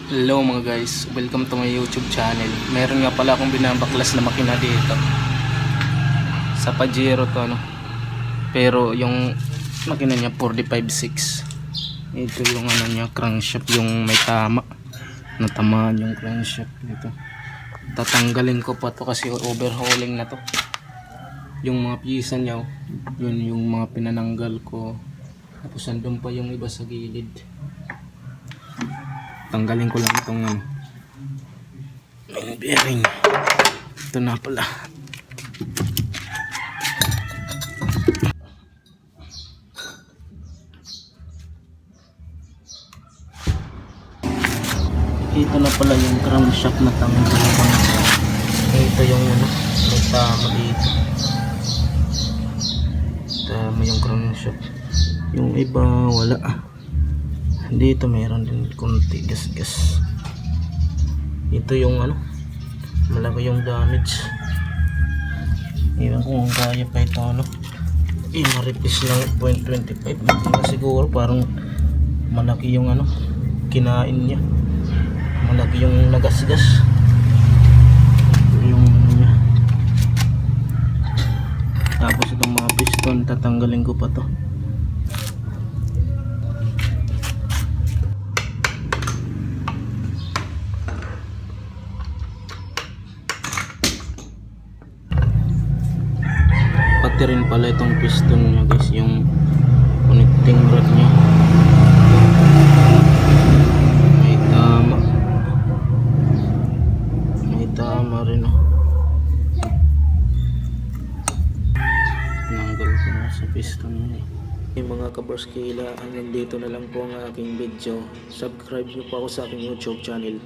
Hello mga guys, welcome to my YouTube channel. Meron nga pala akong binabaklas na makina dito sa Pajero to pero yung makina niya 456. Ito yung niya, crankshaft, yung may tama. Natamaan yung crankshaft dito. Tatanggalin ko pa to kasi overhauling na to. Yung mga piyesa niya, yun yung mga pinananggal ko. Tapos andun pa yung iba sa gilid. Tanggalin ko lang itong main bearing. Ito na pala. Ito na pala yung crankshaft na tanggal. Ito yung may tama dito. Tama yung crankshaft. Yung iba wala. Dito meron din konti gas. Ito yung malaki yung damage. Iwan ko kung kaya pa ito maripis lang 0.25. Hindi na siguro, parang malaki yung kinain niya. Malaki yung nagasgas. Yung tapos itong mga piston tatanggalin ko pa to. Pati rin pala itong piston nya guys, yung connecting rod nya may tama rin tinanggal ko na sa piston nya mga kabarskila. Hanggang dito na lang po ang aking video. Subscribe nyo po ako sa aking YouTube channel.